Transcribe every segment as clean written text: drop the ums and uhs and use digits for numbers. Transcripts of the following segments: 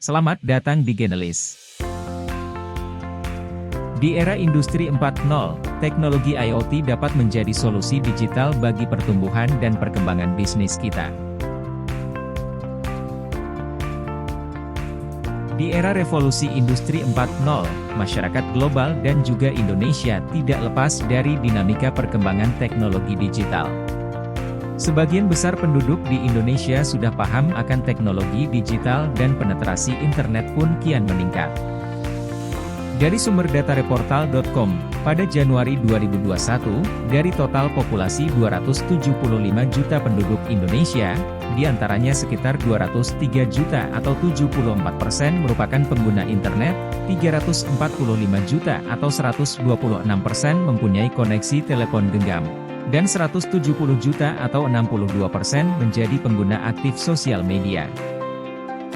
Selamat datang di Genelis. Di era industri 4.0, teknologi IoT dapat menjadi solusi digital bagi pertumbuhan dan perkembangan bisnis kita. Di era revolusi industri 4.0, masyarakat global dan juga Indonesia tidak lepas dari dinamika perkembangan teknologi digital. Sebagian besar penduduk di Indonesia sudah paham akan teknologi digital dan penetrasi internet pun kian meningkat. Dari sumber data reportal.com, pada Januari 2021, dari total populasi 275 juta penduduk Indonesia, diantaranya sekitar 203 juta atau 74% merupakan pengguna internet, 345 juta atau 126% mempunyai koneksi telepon genggam, dan 170 juta atau 62% menjadi pengguna aktif sosial media.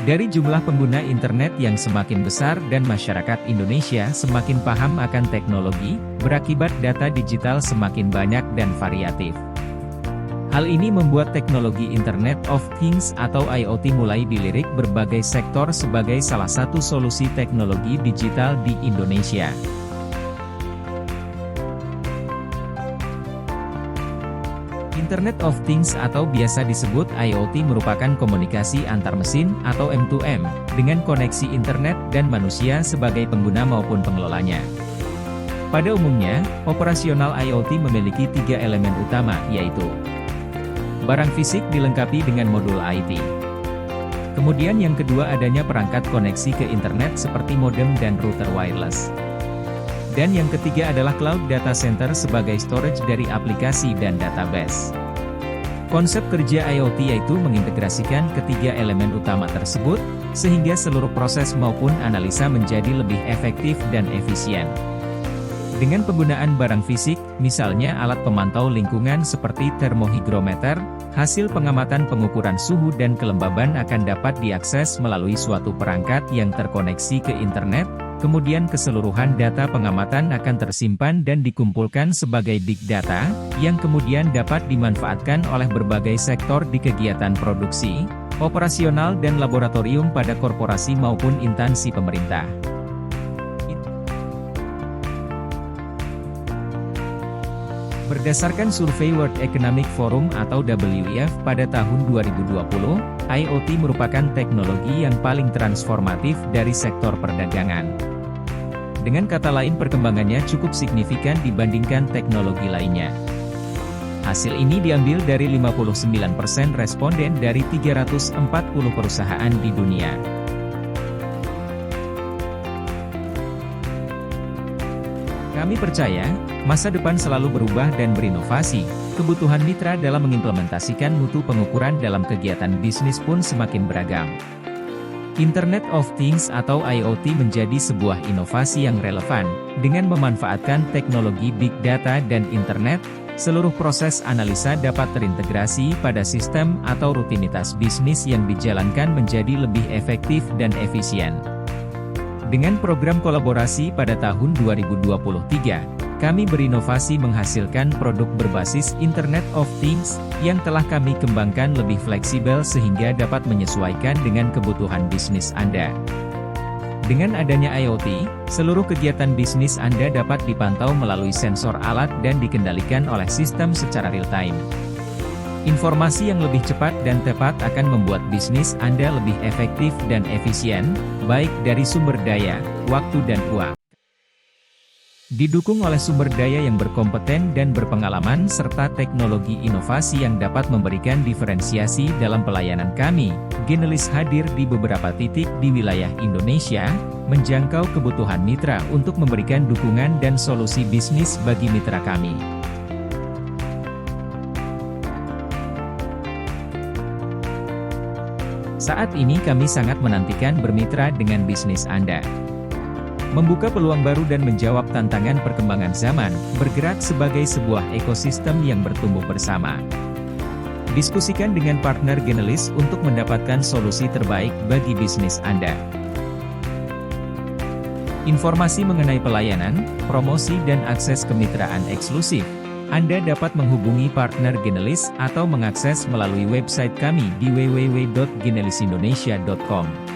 Dari jumlah pengguna internet yang semakin besar dan masyarakat Indonesia semakin paham akan teknologi, berakibat data digital semakin banyak dan variatif. Hal ini membuat teknologi Internet of Things atau IoT mulai dilirik berbagai sektor sebagai salah satu solusi teknologi digital di Indonesia. Internet of Things atau biasa disebut IoT merupakan komunikasi antar mesin atau M2M, dengan koneksi internet dan manusia sebagai pengguna maupun pengelolanya. Pada umumnya, operasional IoT memiliki 3 elemen utama, yaitu barang fisik dilengkapi dengan modul IT. Kemudian yang kedua adanya perangkat koneksi ke internet seperti modem dan router wireless. Dan yang ketiga adalah cloud data center sebagai storage dari aplikasi dan database. Konsep kerja IoT yaitu mengintegrasikan ketiga elemen utama tersebut, sehingga seluruh proses maupun analisa menjadi lebih efektif dan efisien. Dengan penggunaan barang fisik, misalnya alat pemantau lingkungan seperti termohigrometer, hasil pengamatan pengukuran suhu dan kelembaban akan dapat diakses melalui suatu perangkat yang terkoneksi ke internet. Kemudian keseluruhan data pengamatan akan tersimpan dan dikumpulkan sebagai big data, yang kemudian dapat dimanfaatkan oleh berbagai sektor di kegiatan produksi, operasional dan laboratorium pada korporasi maupun instansi pemerintah. Berdasarkan survei World Economic Forum atau WEF pada tahun 2020, IoT merupakan teknologi yang paling transformatif dari sektor perdagangan. Dengan kata lain perkembangannya cukup signifikan dibandingkan teknologi lainnya. Hasil ini diambil dari 59% responden dari 340 perusahaan di dunia. Kami percaya, masa depan selalu berubah dan berinovasi, kebutuhan mitra dalam mengimplementasikan mutu pengukuran dalam kegiatan bisnis pun semakin beragam. Internet of Things atau IoT menjadi sebuah inovasi yang relevan, dengan memanfaatkan teknologi big data dan internet, seluruh proses analisa dapat terintegrasi pada sistem atau rutinitas bisnis yang dijalankan menjadi lebih efektif dan efisien. Dengan program kolaborasi pada tahun 2023, kami berinovasi menghasilkan produk berbasis Internet of Things, yang telah kami kembangkan lebih fleksibel sehingga dapat menyesuaikan dengan kebutuhan bisnis Anda. Dengan adanya IoT, seluruh kegiatan bisnis Anda dapat dipantau melalui sensor alat dan dikendalikan oleh sistem secara real-time. Informasi yang lebih cepat dan tepat akan membuat bisnis Anda lebih efektif dan efisien, baik dari sumber daya, waktu dan uang. Didukung oleh sumber daya yang berkompeten dan berpengalaman serta teknologi inovasi yang dapat memberikan diferensiasi dalam pelayanan kami, Genelis hadir di beberapa titik di wilayah Indonesia, menjangkau kebutuhan mitra untuk memberikan dukungan dan solusi bisnis bagi mitra kami. Saat ini kami sangat menantikan bermitra dengan bisnis Anda. Membuka peluang baru dan menjawab tantangan perkembangan zaman, bergerak sebagai sebuah ekosistem yang bertumbuh bersama. Diskusikan dengan partner Genelis untuk mendapatkan solusi terbaik bagi bisnis Anda. Informasi mengenai pelayanan, promosi dan akses kemitraan eksklusif, Anda dapat menghubungi partner Genelis atau mengakses melalui website kami di www.genelisindonesia.com.